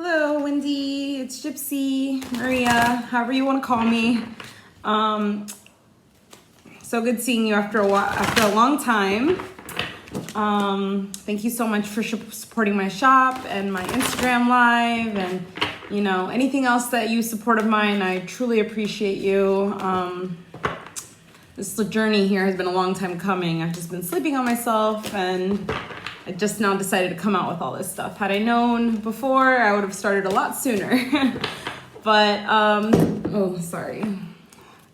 Hello, Wendy. It's Gypsy, Maria, however you want to call me. So good seeing you after a long time. Thank you so much for supporting my shop and my Instagram live and anything else that you support of mine. I truly appreciate you. This journey here has been a long time coming. I've just been sleeping on myself and I just now decided to come out with all this stuff. Had I known before, I would have started a lot sooner. But, oh, sorry.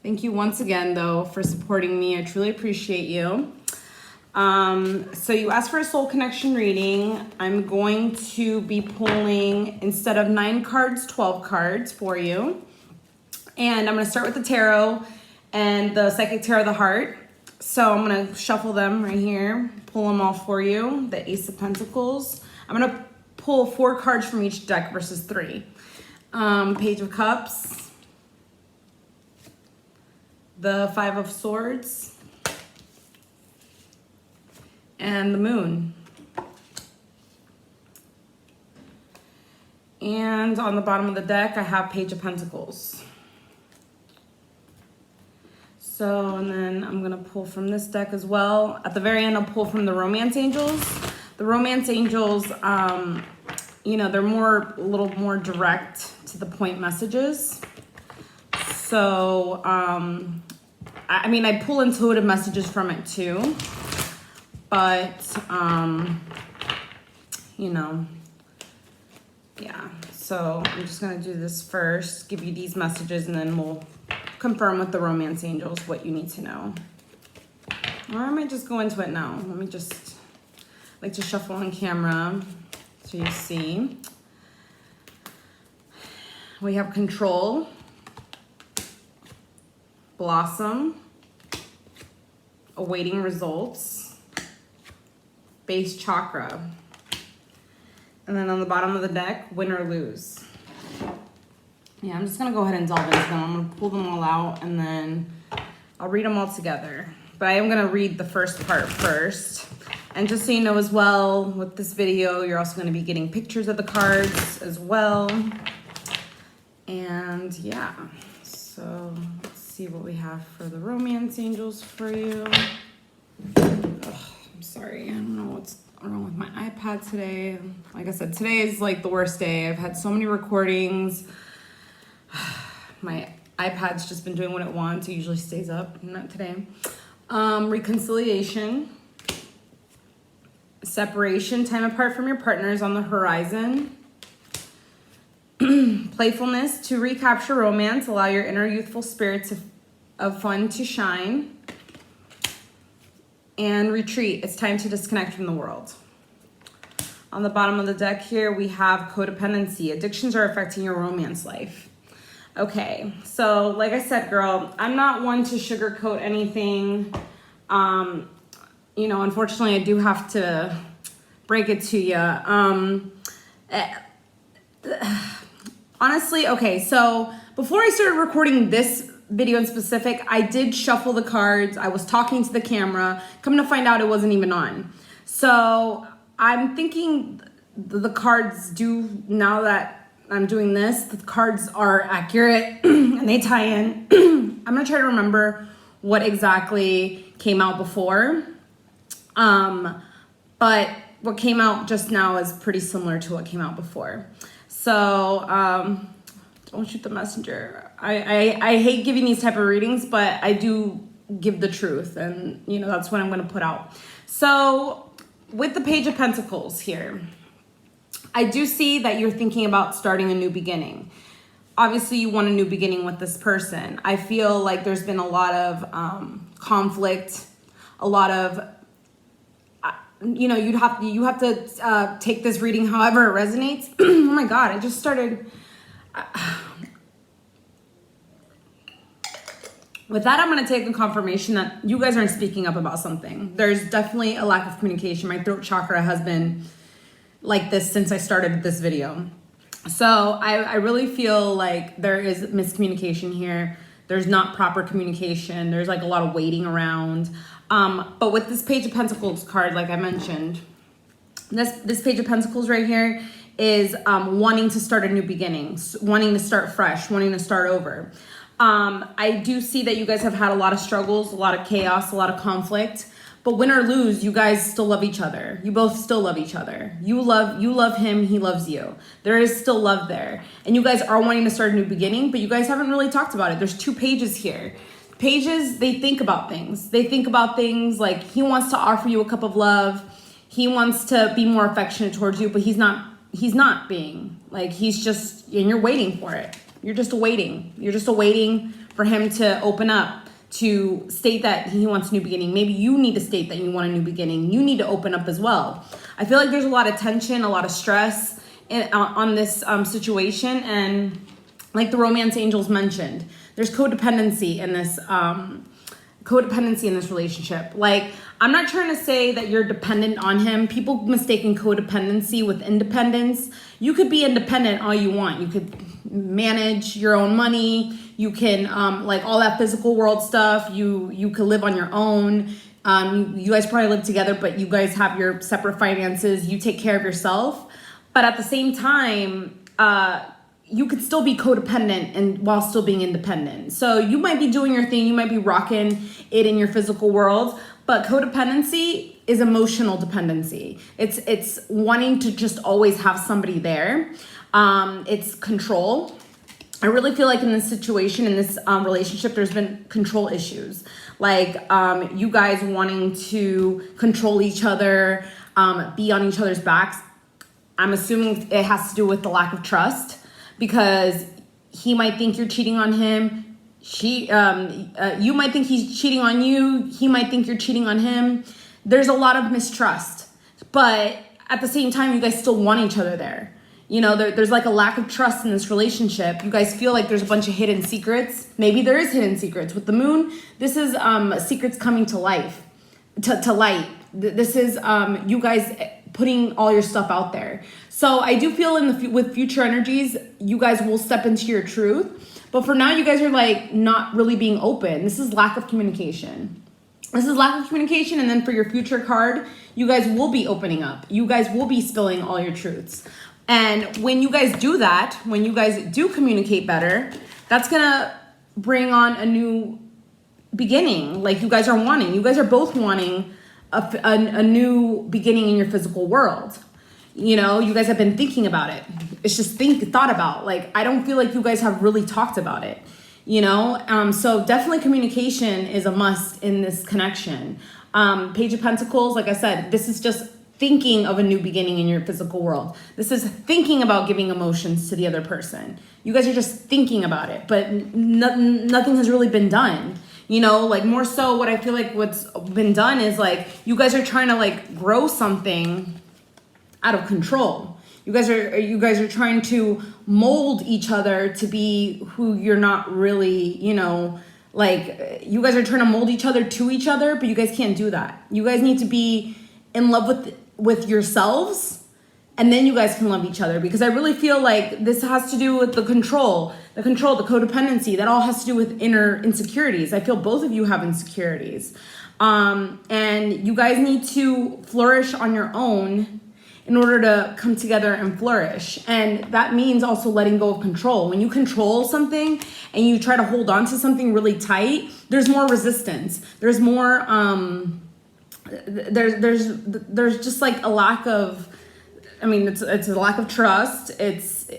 Thank you once again, though, for supporting me. I truly appreciate you. So you asked for a soul connection reading. I'm going to be pulling, instead of 9 cards, 12 cards for you. And I'm going to start with the tarot and the psychic tarot of the heart. So I'm going to shuffle them right here, pull them all for you. The Ace of Pentacles. I'm going to pull 4 cards from each deck versus 3. Page of Cups. The 5 of Swords. And the Moon. And on the bottom of the deck, I have Page of Pentacles. So, and then I'm gonna pull from this deck as well. At the very end, I'll pull from the Romance Angels. The Romance Angels, they're a little more direct to the point messages. So, I pull intuitive messages from it too. But, yeah. So I'm just gonna do this first, give you these messages, and then we'll confirm with the Romance Angels what you need to know. Or I might just go into it now. Let me just like to shuffle on camera so you see. We have Control, Blossom, Awaiting Results, Base Chakra. And then on the bottom of the deck, Win or Lose. Yeah, I'm just gonna go ahead and delve into them. I'm gonna pull them all out and then I'll read them all together. But I am gonna read the first part first. And just so you know as well, with this video, you're also gonna be getting pictures of the cards as well. And yeah, so let's see what we have for the Romance Angels for you. Ugh, I'm sorry, I don't know what's wrong with my iPad today. Like I said, today is like the worst day. I've had so many recordings. My iPad's just been doing what it wants. It usually stays up, not today. Reconciliation. Separation, time apart from your partners on the horizon. Playfulness, to recapture romance, allow your inner youthful spirits of fun to shine. And retreat, it's time to disconnect from the world. On the bottom of the deck here, we have codependency. Addictions are affecting your romance life. Okay, so like I said, girl, I'm not one to sugarcoat anything. Unfortunately, I do have to break it to you. Honestly, okay, so before I started recording this video in specific, I did shuffle the cards. I was talking to the camera. Come to find out, it wasn't even on. So I'm thinking the cards do, now that I'm doing this, the cards are accurate and they tie in. I'm gonna try to remember what exactly came out before. But what came out just now is pretty similar to what came out before. So don't shoot the messenger. I hate giving these type of readings, but I do give the truth, and that's what I'm gonna put out. So with the Page of Pentacles here, I do see that you're thinking about starting a new beginning. Obviously, you want a new beginning with this person. I feel like there's been a lot of conflict, a lot of, you have to take this reading however it resonates. Oh my God, I just started. With that, I'm going to take a confirmation that you guys aren't speaking up about something. There's definitely a lack of communication. My throat chakra has been like this since I started this video. So I really feel like there is miscommunication here. There's not proper communication. There's like a lot of waiting around. But with this Page of Pentacles card, like I mentioned, this Page of Pentacles right here is wanting to start a new beginning, wanting to start fresh, wanting to start over. I do see that you guys have had a lot of struggles, a lot of chaos, a lot of conflict. But win or lose, you guys still love each other. You both still love each other. You love him, he loves you. There is still love there. And you guys are wanting to start a new beginning, but you guys haven't really talked about it. There's 2 pages here. Pages, they think about things. They think about things like he wants to offer you a cup of love. He wants to be more affectionate towards you, but he's not being. Like, he's just, and you're waiting for it. You're just awaiting. You're just awaiting for him to open up, to state that he wants a new beginning. Maybe you need to state that you want a new beginning. You need to open up as well. I feel like there's a lot of tension, a lot of stress on this situation. And like the romance angels mentioned, there's codependency in this relationship. Like, I'm not trying to say that you're dependent on him. People mistaken codependency with independence. You could be independent all you want. You could manage your own money. You can like all that physical world stuff. You could live on your own. You guys probably live together, but you guys have your separate finances. You take care of yourself. But at the same time, you could still be codependent and while still being independent. So you might be doing your thing. You might be rocking it in your physical world. But codependency is emotional dependency. It's wanting to just always have somebody there. It's control. I really feel like in this situation, in this relationship, there's been control issues. Like you guys wanting to control each other, be on each other's backs. I'm assuming it has to do with the lack of trust, because he might think you're cheating on him. You might think he's cheating on you. He might think you're cheating on him. There's a lot of mistrust, but at the same time, you guys still want each other there. You know, there's like a lack of trust in this relationship. You guys feel like there's a bunch of hidden secrets. Maybe there is hidden secrets. With the moon, this is secrets coming to life, to light. This is you guys putting all your stuff out there. So I do feel with future energies, you guys will step into your truth. But for now, you guys are like not really being open. This is lack of communication. This is lack of communication. And then for your future card, you guys will be opening up. You guys will be spilling all your truths. And when you guys do that, when you guys do communicate better, that's going to bring on a new beginning. Like you guys are wanting. You guys are both wanting a new beginning in your physical world. You know, you guys have been thinking about it. It's just thought about. Like, I don't feel like you guys have really talked about it, you know? So definitely communication is a must in this connection. Page of Pentacles, like I said, this is just thinking of a new beginning in your physical world. This is thinking about giving emotions to the other person. You guys are just thinking about it, but nothing has really been done. You know, like more so what I feel like what's been done is like, you guys are trying to like grow something out of control. You guys are trying to mold each other to be who you're not really, you know, like you guys are trying to mold each other to each other, but you guys can't do that. You guys need to be in love with yourselves, and then you guys can love each other, because I really feel like this has to do with the control, the codependency. That all has to do with inner insecurities. I feel both of you have insecurities. And you guys need to flourish on your own in order to come together and flourish. And that means also letting go of control. When you control something and you try to hold on to something really tight, there's more resistance. There's more, there's just like a lack of, I mean, it's a lack of trust. It's,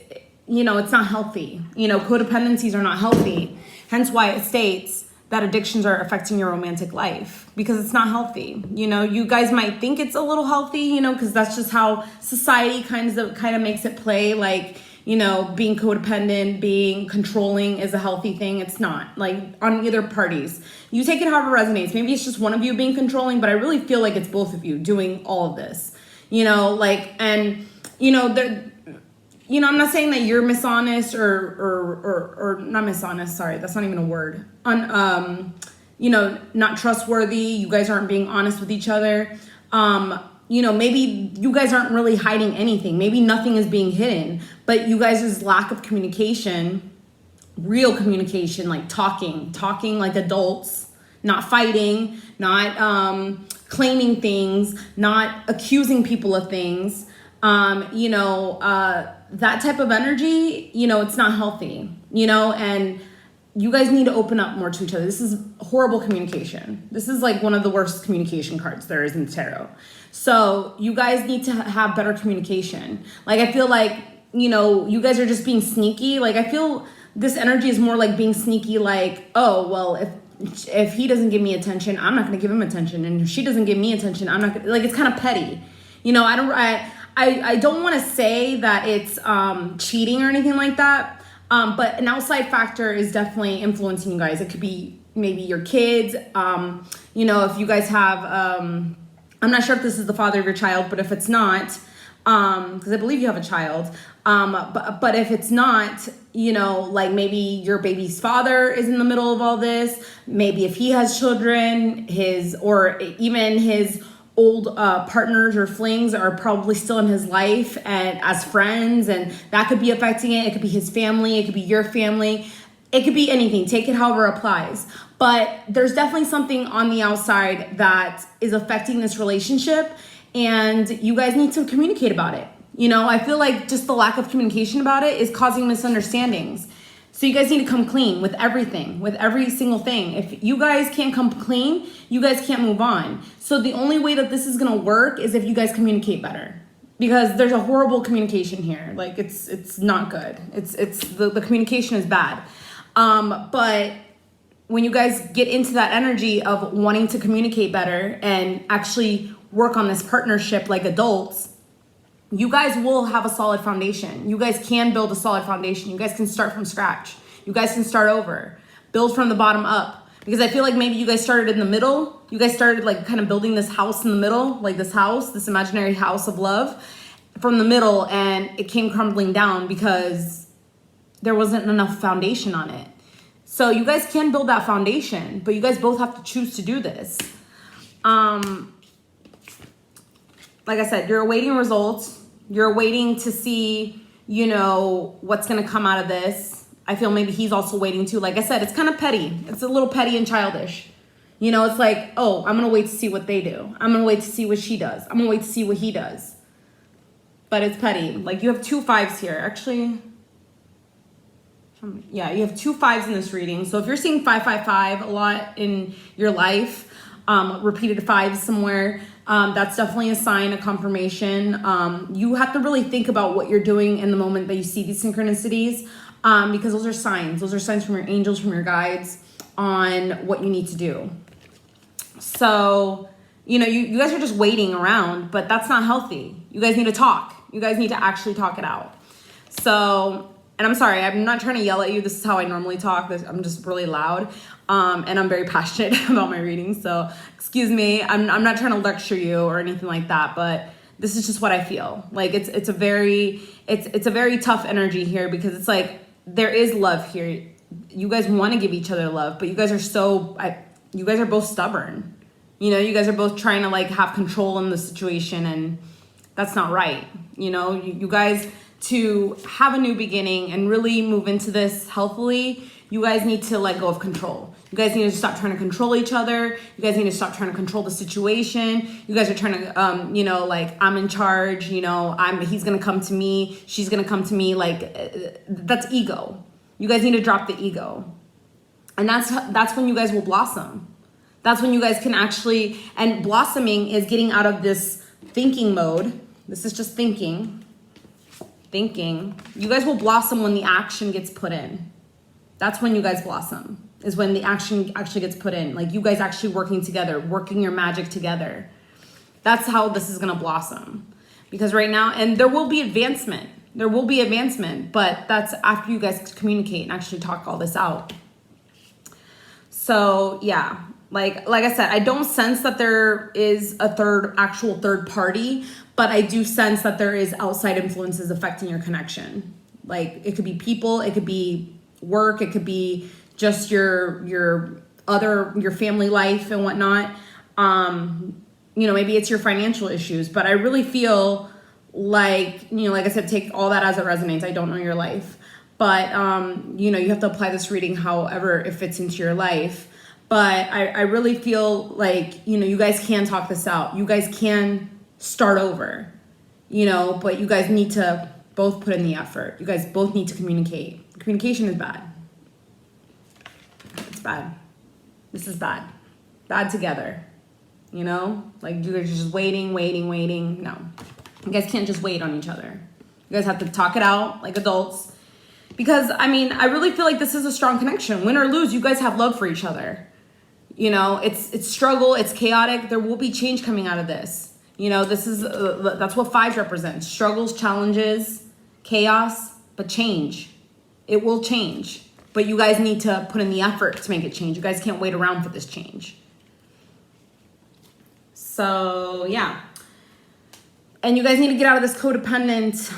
you know, it's not healthy. You know, codependencies are not healthy. Hence why it states that addictions are affecting your romantic life, because it's not healthy. You know, you guys might think it's a little healthy, you know, because that's just how society kind of makes it play. Like, you know, being codependent, being controlling is a healthy thing. It's not, like, on either parties. You take it however resonates. Maybe it's just one of you being controlling, but I really feel like it's both of you doing all of this. You know, like, and, you know, you know, I'm not saying that you're dishonest or not dishonest. Sorry, that's not even a word. You know, not trustworthy. You guys aren't being honest with each other. You know, maybe you guys aren't really hiding anything. Maybe nothing is being hidden, but you guys' lack of communication, real communication, like talking like adults, not fighting, not claiming things, not accusing people of things. That type of energy, it's not healthy, and you guys need to open up more to each other. This is horrible communication. This is like one of the worst communication cards there is in the tarot. So you guys need to have better communication. Like, I feel like, you guys are just being sneaky. Like, I feel this energy is more like being sneaky, like, oh, well, if he doesn't give me attention, I'm not going to give him attention. And if she doesn't give me attention, I'm not going to, like, it's kind of petty. I don't want to say that it's cheating or anything like that. But an outside factor is definitely influencing you guys. It could be maybe your kids. If you guys have, I'm not sure if this is the father of your child, but if it's not, because I believe you have a child. But if it's not, like maybe your baby's father is in the middle of all this. Maybe if he has children, or even his old partners or flings are probably still in his life and as friends, and that could be affecting it. It could be his family. It could be your family. It could be anything. Take it however it applies. But there's definitely something on the outside that is affecting this relationship, and you guys need to communicate about it. I feel like just the lack of communication about it is causing misunderstandings. So you guys need to come clean with everything, with every single thing. If you guys can't come clean, you guys can't move on. So the only way that this is gonna work is if you guys communicate better, because there's a horrible communication here. Like, it's not good. The communication is bad. But when you guys get into that energy of wanting to communicate better and actually work on this partnership like adults, you guys will have a solid foundation. You guys can build a solid foundation. You guys can start from scratch. You guys can start over, build from the bottom up. Because I feel like maybe you guys started in the middle. You guys started like kind of building this house in the middle, like this imaginary house of love from the middle, and it came crumbling down because there wasn't enough foundation on it. So you guys can build that foundation, but you guys both have to choose to do this. Like I said, you're awaiting results. You're waiting to see, what's going to come out of this. I feel maybe he's also waiting too. Like I said, it's kind of petty. It's a little petty and childish. It's like, oh, I'm going to wait to see what they do. I'm going to wait to see what she does. I'm going to wait to see what he does. But it's petty. Like, you have 2 5s here. Actually, yeah, you have 2 5s in this reading. So if you're seeing 555 a lot in your life, repeated 5s somewhere, that's definitely a sign, a confirmation. You have to really think about what you're doing in the moment that you see these synchronicities, because those are signs. Those are signs from your angels, from your guides, on what you need to do. So, you guys are just waiting around, but that's not healthy. You guys need to talk. You guys need to actually talk it out. So, and I'm sorry, I'm not trying to yell at you. This is how I normally talk. I'm just really loud. And I'm very passionate about my readings. So excuse me, I'm not trying to lecture you or anything like that, but this is just what I feel. Like, it's a very tough energy here, because it's like, there is love here. You guys want to give each other love, but you guys are you guys are both stubborn. You guys are both trying to like have control in the situation, and that's not right. You guys, to have a new beginning and really move into this healthily, you guys need to let go of control. You guys need to stop trying to control each other. You guys need to stop trying to control the situation. You guys are trying to, like, I'm in charge, he's going to come to me. She's going to come to me. Like, that's ego. You guys need to drop the ego. And that's when you guys will blossom. That's when you guys can actually, and blossoming is getting out of this thinking mode. This is just thinking. You guys will blossom when the action gets put in. That's when you guys blossom, is when the action actually gets put in. Like, you guys actually working together, working your magic together. That's how this is going to blossom. Because right now, and there will be advancement. But that's after you guys communicate and actually talk all this out. So, yeah. Like I said, I don't sense that there is a actual third party, but I do sense that there is outside influences affecting your connection. Like, it could be people, it could be work, it could be just your family life and whatnot. Maybe it's your financial issues, but I really feel like, like I said, take all that as it resonates. I don't know your life, but you have to apply this reading however it fits into your life. But I really feel like, you guys can talk this out. You guys can start over. but you guys need to both put in the effort. You guys both need to communicate. Communication is bad. It's bad. This is bad. Bad together. Like you guys are just waiting. No. You guys can't just wait on each other. You guys have to talk it out like adults. Because, I really feel like this is a strong connection. Win or lose, you guys have love for each other. It's struggle, it's chaotic. There will be change coming out of this. That's what 5 represents. Struggles, challenges, chaos, but change. It will change. But you guys need to put in the effort to make it change. You guys can't wait around for this change. So, yeah. And you guys need to get out of this codependent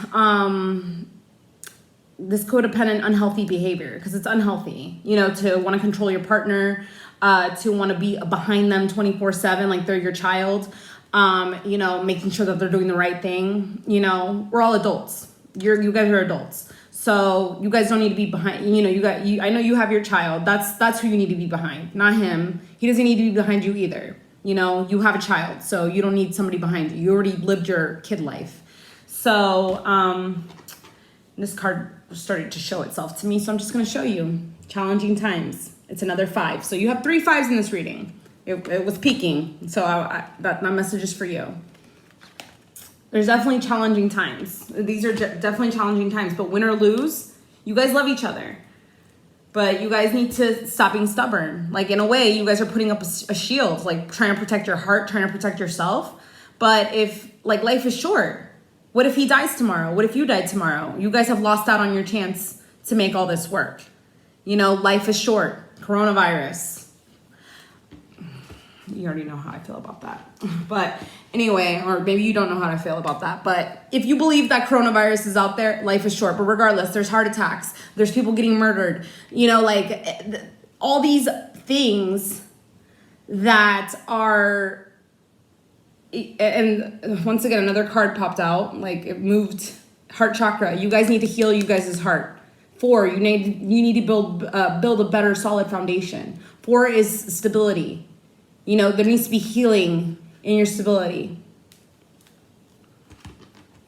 unhealthy behavior, because it's unhealthy, to want to control your partner, to want to be behind them 24/7, like they're your child, making sure that they're doing the right thing. We're all adults. You guys are adults. So you guys don't need to be behind, I know you have your child. That's who you need to be behind, not him. He doesn't need to be behind you either. You have a child, so you don't need somebody behind you. You already lived your kid life. So, this card started to show itself to me, so I'm just going to show you. Challenging times. It's another 5. So you have 3 5s in this reading. It was peaking, so that message is for you. There's definitely challenging times. These are definitely challenging times, but win or lose, you guys love each other. But you guys need to stop being stubborn. Like, in a way, you guys are putting up a shield, like trying to protect your heart, trying to protect yourself. But if, life is short. What if he dies tomorrow? What if you die tomorrow? You guys have lost out on your chance to make all this work. Life is short. Coronavirus. You already know how I feel about that. But anyway, or maybe you don't know how I feel about that. But if you believe that coronavirus is out there, life is short. But regardless, there's heart attacks. There's people getting murdered. All these things that are... And once again, another card popped out. It moved. Heart chakra. You guys need to heal you guys' heart. 4, you need to build a better solid foundation. 4 is stability. There needs to be healing in your stability.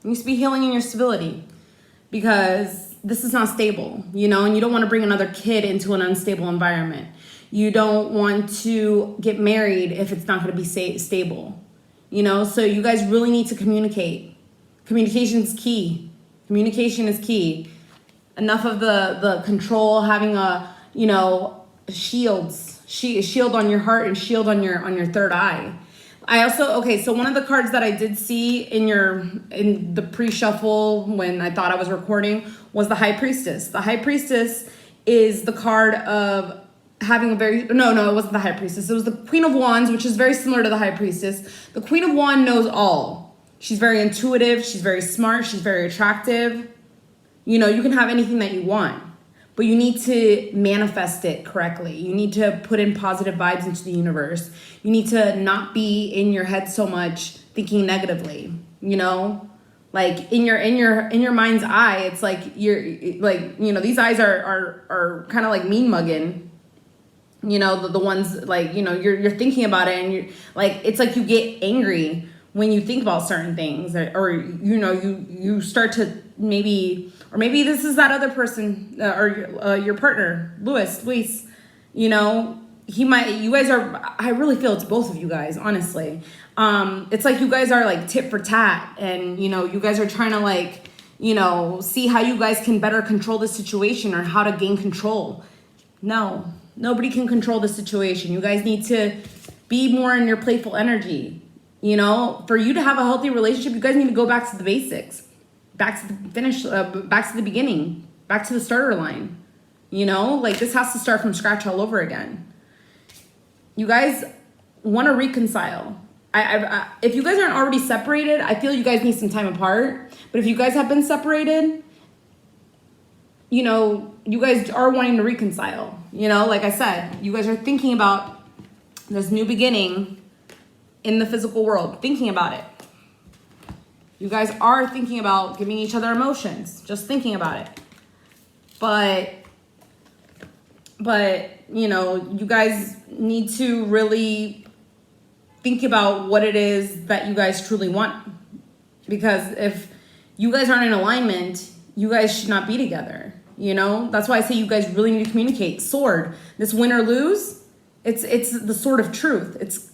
There needs to be healing in your stability, because this is not stable, and you don't want to bring another kid into an unstable environment. You don't want to get married if it's not going to be stable, so you guys really need to communicate. Communication is key. Communication is key. Enough of the control, having a, shield on your heart and shield on your third eye. I also, so one of the cards that I did see in the pre-shuffle when I thought I was recording was the High Priestess. The High Priestess is the card of having no, it wasn't the High Priestess. It was the Queen of Wands, which is very similar to the High Priestess. The Queen of Wands knows all. She's very intuitive. She's very smart. She's very attractive. You can have anything that you want, but you need to manifest it correctly. You need to put in positive vibes into the universe. You need to not be in your head so much thinking negatively, like in your mind's eye. It's like these eyes are kind of like mean mugging, the ones you're thinking about it, and you're like, it's like you get angry when you think about certain things, or you start to maybe this is that other person, or your partner, Luis. You guys are, I really feel it's both of you guys, honestly. It's like you guys are like tit for tat, and you guys are trying to see how you guys can better control the situation, or how to gain control. No, nobody can control the situation. You guys need to be more in your playful energy. For you to have a healthy relationship, you guys need to go back to the basics, back to the finish, back to the beginning, back to the starter line. This has to start from scratch all over again. You guys want to reconcile. If you guys aren't already separated, I feel you guys need some time apart. But if you guys have been separated, you guys are wanting to reconcile. Like I said, you guys are thinking about this new beginning in the physical world, thinking about it. You guys are thinking about giving each other emotions, just thinking about it. But you guys need to really think about what it is that you guys truly want. Because if you guys aren't in alignment, you guys should not be together. You know, that's why I say you guys really need to communicate. Sword, this win or lose, it's the sword of truth. It's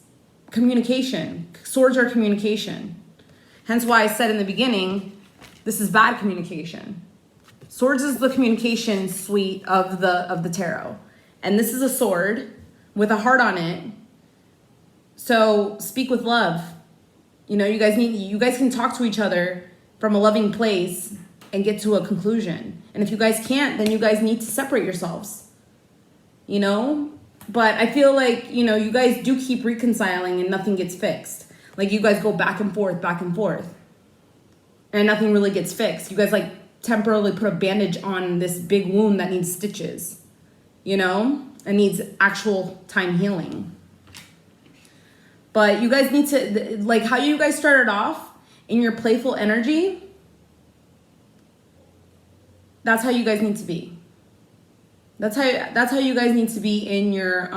communication. Swords are communication. Hence why I said in the beginning, this is bad communication. Swords is the communication suite of the tarot. And this is a sword with a heart on it. So speak with love. You know, you guys can talk to each other from a loving place and get to a conclusion. And if you guys can't, then you guys need to separate yourselves. You know? But I feel like, you know, you guys do keep reconciling and nothing gets fixed. Like you guys go back and forth. And nothing really gets fixed. You guys like temporarily put a bandage on this big wound that needs stitches. You know? And needs actual time healing. But you guys need to, like how you guys started off in your playful energy, that's how you guys need to be. That's how you guys need to be in your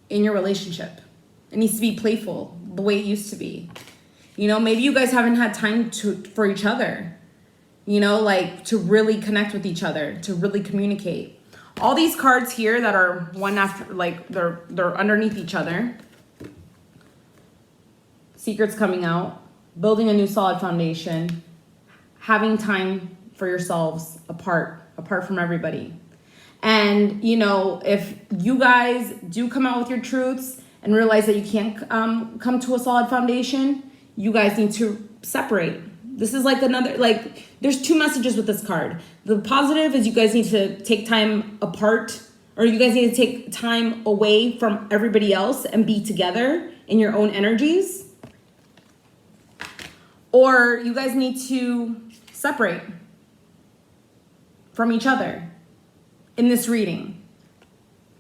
relationship. It needs to be playful, the way it used to be. You know, maybe you guys haven't had time for each other. You know, like to really connect with each other, to really communicate. All these cards here that are one after, like they're underneath each other. Secrets coming out, building a new solid foundation, having time for yourselves apart from everybody. And, you know, if you guys do come out with your truths and realize that you can't come to a solid foundation, you guys need to separate. This is like another, like, there's two messages with this card. The positive is you guys need to take time apart, or you guys need to take time away from everybody else and be together in your own energies. Or you guys need to separate from each other in this reading.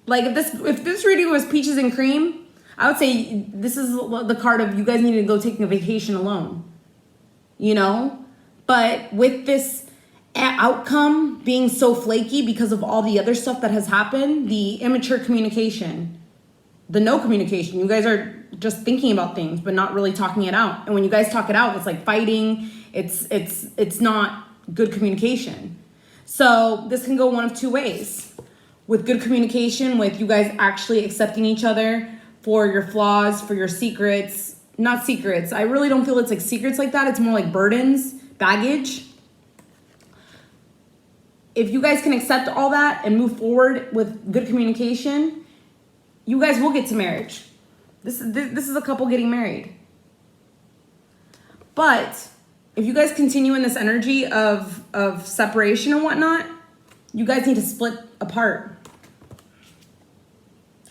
Like if this reading was peaches and cream, I would say this is the card of you guys need to go taking a vacation alone. You know? But with this outcome being so flaky because of all the other stuff that has happened, the immature communication, the no communication, you guys are just thinking about things but not really talking it out. And when you guys talk it out, it's like fighting. It's not good communication. So this can go one of two ways. With good communication, with you guys actually accepting each other for your flaws, for your secrets. Not secrets. I really don't feel it's like secrets like that. It's more like burdens, baggage. If you guys can accept all that and move forward with good communication, you guys will get to marriage. This is a couple getting married. But if you guys continue in this energy of separation and whatnot, you guys need to split apart.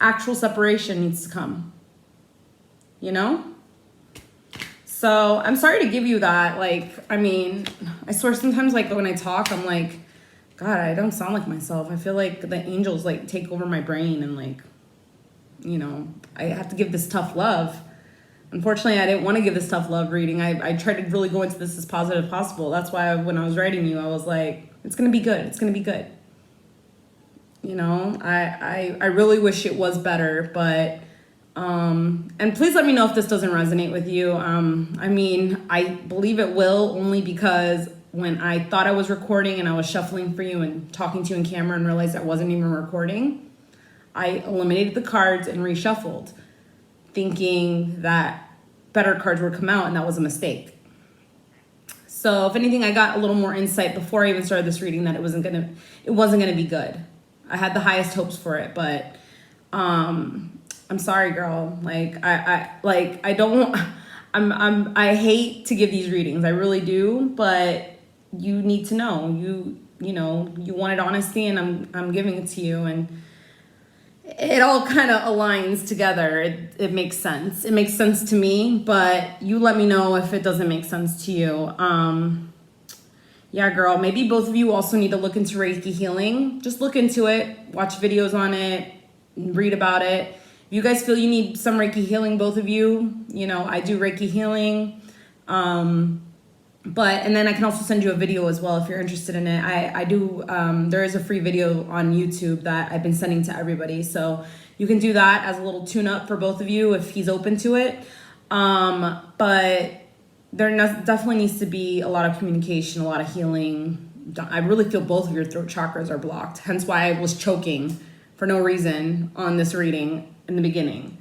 Actual separation needs to come. You know? So I'm sorry to give you that. Like, I mean, I swear sometimes like when I talk, I'm like, God, I don't sound like myself. I feel like the angels like take over my brain and like, you know, I have to give this tough love. Unfortunately, I didn't want to give this tough love reading. I tried to really go into this as positive as possible. That's why when I was writing you, I was like, it's going to be good. It's going to be good. You know, I really wish it was better, but, and please let me know if this doesn't resonate with you. I mean, I believe it will, only because when I thought I was recording and I was shuffling for you and talking to you in camera and realized I wasn't even recording, I eliminated the cards and reshuffled, thinking that better cards would come out, and that was a mistake. So if anything, I got a little more insight before I even started this reading that it wasn't gonna be good. I had the highest hopes for it, but I'm sorry, girl. Like I hate to give these readings. I really do, but you need to know. You know, you wanted honesty, and I'm giving it to you, and it all kind of aligns together. It makes sense. It makes sense to me, but you let me know if it doesn't make sense to you. Yeah, girl, maybe both of you also need to look into Reiki healing. Just look into it, watch videos on it, read about it. If you guys feel you need some Reiki healing, both of you, you know, I do Reiki healing. And then I can also send you a video as well if you're interested in it. I do, there is a free video on YouTube that I've been sending to everybody. So you can do that as a little tune-up for both of you if he's open to it. But definitely needs to be a lot of communication, a lot of healing. I really feel both of your throat chakras are blocked. Hence why I was choking for no reason on this reading in the beginning.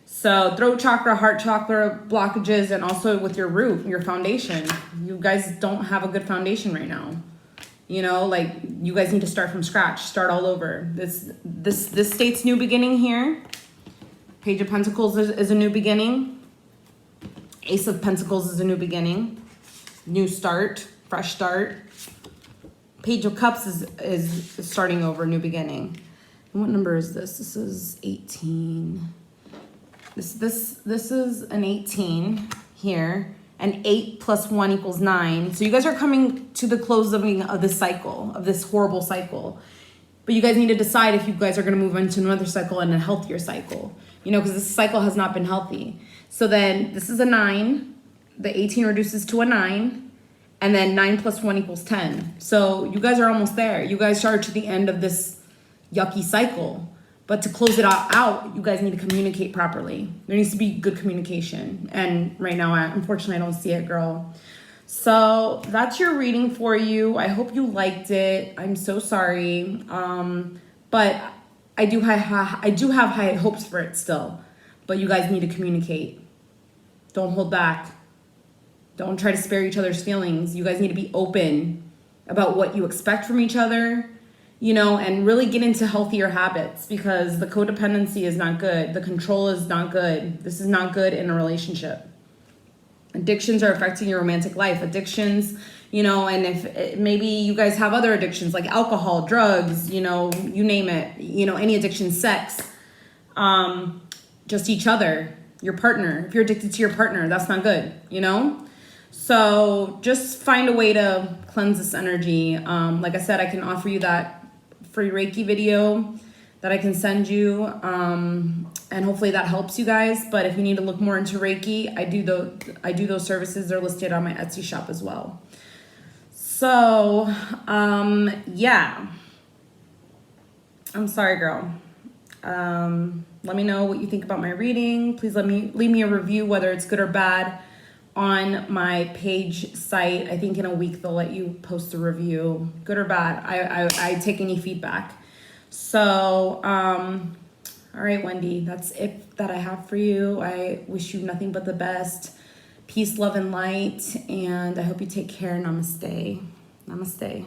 So throat chakra, heart chakra blockages, and also with your root, your foundation. You guys don't have a good foundation right now. You know, like you guys need to start from scratch, start all over. This state's new beginning here. Page of Pentacles is a new beginning. Ace of Pentacles is a new beginning. New start, fresh start. Page of Cups is starting over, new beginning. And what number is this? This is 18. This is an 18 here. And 8 plus 1 equals 9. So you guys are coming to the close of this cycle, of this horrible cycle. But you guys need to decide if you guys are going to move into another cycle and a healthier cycle. You know, because this cycle has not been healthy. So then this is a 9. The 18 reduces to a 9. And then 9 plus 1 equals 10. So you guys are almost there. You guys are to the end of this yucky cycle. But to close it out, you guys need to communicate properly. There needs to be good communication. And right now, unfortunately, I don't see it, girl. So that's your reading for you. I hope you liked it. I'm so sorry. But I do have high hopes for it still. But you guys need to communicate. Don't hold back. Don't try to spare each other's feelings. You guys need to be open about what you expect from each other. You know, and really get into healthier habits, because the codependency is not good. The control is not good. This is not good in a relationship. Addictions are affecting your romantic life. Addictions, you know, and if maybe you guys have other addictions like alcohol, drugs, you know, you name it, you know, any addiction, sex, just each other, your partner. If you're addicted to your partner, that's not good, you know? So just find a way to cleanse this energy. Like I said, I can offer you that free Reiki video that I can send you, and hopefully that helps you guys. But if you need to look more into Reiki, I do those services. They're listed on my Etsy shop as well. So yeah, I'm sorry, girl. Let me know what you think about my reading. Please leave me a review, whether it's good or bad, on my page site. I think in a week they'll let you post a review, good or bad. I take any feedback. So, all right, Wendy, that's it that I have for you. I wish you nothing but the best. Peace, love, and light. And I hope you take care. Namaste. Namaste.